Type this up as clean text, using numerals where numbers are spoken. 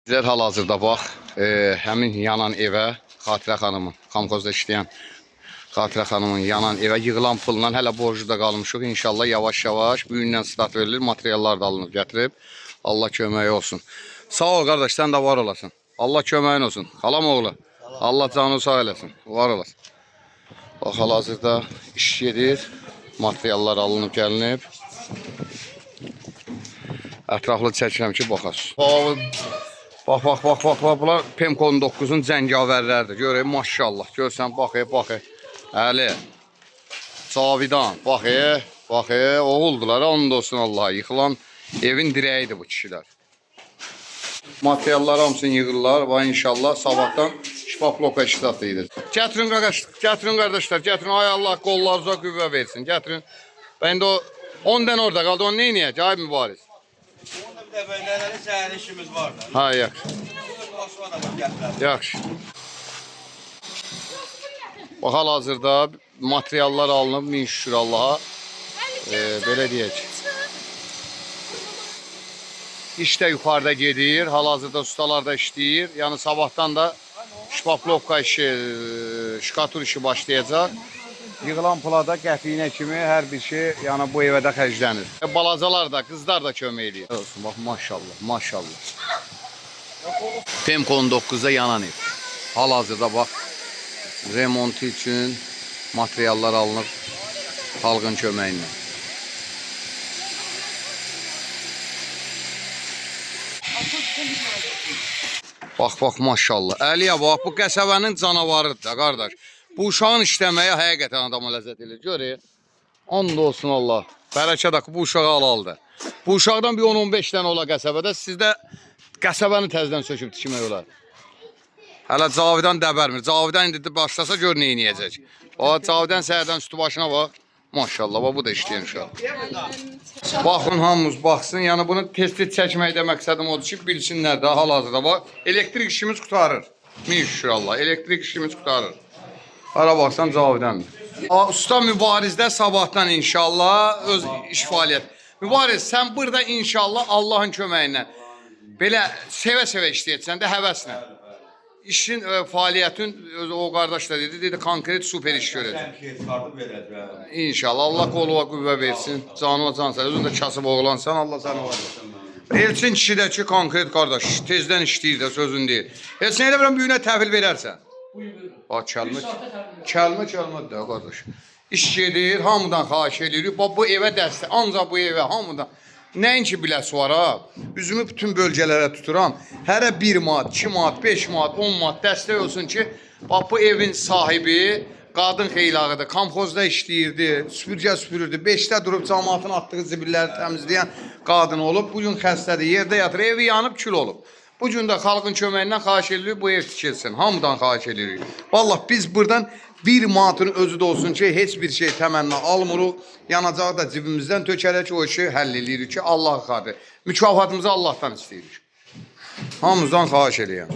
Bizler hal-hazırda bax, həmin yanan evə, Xatirə xanımın, Komxozda işləyən Xatirə xanımın yanan evə yığılan pulla hələ borcu da qalmışıq. İnşallah yavaş-yavaş bu gündən start verilir, materiallar da alınıb gətirib. Allah köməyi olsun. Sağ ol qardaş, sən də var olasın. Allah köməyin olsun. Xalam oğlu, Allah canını sağ eləsin, var olasın. Bax, hal-hazırda iş gedir, materiallar alınıb gəlinib. Ətraflı çəkirəm ki, baxasın. Bax, bunlar Pemko 19-un cəngavərlərdir. Görək, maşallah, görsən, baxı. Əli, Cavidan, baxı, oğuldular, onun da olsun Allaha. Yıxılan evin dirəyidir bu kişilər. Materiallar hamısını yığırlar və inşallah sabahdan şifaf bloka iştirak edir. Gətirin qardaşlar, gətirin, ay Allah qollarınıza qüvvə versin, gətirin. Ben de o 10 dənə orada qaldı, onu neyniyək, ay mübariz? Onda bir də böylələri səhər işimiz var da. Ha, yaxşı. Yaxşı. Bax, hal-hazırda materiallar alınıb, min şükür Allaha. Belə deyək. İş də yuxarıda gedir, hal-hazırda ustalar da işləyir. Yəni sabahdan da şifaf bloka işi, şikatur işi başlayacaq. Yığılan pulada qəpiyinə kimi hər bir şey yəni bu evədə xərclənir. Balacalar da, qızlar da kömək edir. Olsun, bax, maşallah. Pemko 19'da yanan ev. Hal-hazırda bax, remontu üçün materiallar alınıb xalqın köməyindən. Bax, maşallah. Əliyə bax, bu qəsəbənin canavarıdır da, qardaş. Bu uşağın işləməyə həqiqətən adama ləzzət edir. Görək, and olsun Allah. Bərəkət haqqı bu uşağı al-aldı. Bu uşaqdan bir 10-15 dənə ola qəsəbədə, sizdə qəsəbəni təzdən söküb tikmək olar. Hələ Cavidan dəbərmir. Cavidan indi başlasa gör nə eləyəcək. Cavidan səhərdən üstü başına bax. Maşallah, bax, bu da işləyən uşaq. Baxın, hamımız baxsın. Yəni bunu tez-tez çəkməkdə məqsədim odur ki, bilsinlər də hal-hazırda bax. Elektrik işimiz qutarır. Min şükür Allah. Elektrik işimiz qutarır. Hara baxsan Cavidəndir. Usta mübarizdə sabahdan inşallah öz iş fəaliyyət. Mübariz, sən burada inşallah Allahın köməyindən belə sevə-sevə işləyəcəksən də həvəslə. İşin fəaliyyətin, o qardaş da dedi, konkret super iş görəcək. İnşallah Allah qoluna qüvvə versin, canına cansan, özün də kasıb oğlansan, Allah səni var. Elçin kişi də ki, konkret qardaş, tezdən işləyir də, sözün deyir. Elçin elə bilən büyünə təhvil verərsən. Kəlmə də qardaş. İş gedir, hamıdan xahiş edirik. Bu evə dəstək, ancaq bu evə hamıdan. Nəinki biləsi var ha. Üzümü bütün bölgələrə tuturam. Hərə 1 manat, 2 manat, 5 manat, 10 manat dəstək olsun ki, bu evin sahibi qadın xeylağıdır. Komxozda işləyirdi, süpürgə süpürürdü. 5-də durub cəmaatın atdığı zibilləri təmizləyən qadın olub. Bugün xəstədir, yerdə yatır, evi yanıb kül olub. Bugün də xalqın köməyindən xahiş edirik, bu ev tikilsin. Hamıdan xahiş edirik. Vallahi biz buradan 1 manatın özü də olsun ki, heç bir şey təmənna almırıq. Yanacağı da cibimizdən tökərək o işi həll edirik ki, Allah xatir. Mükafatımızı Allahdan istəyirik. Hamımızdan xahiş edəyəm.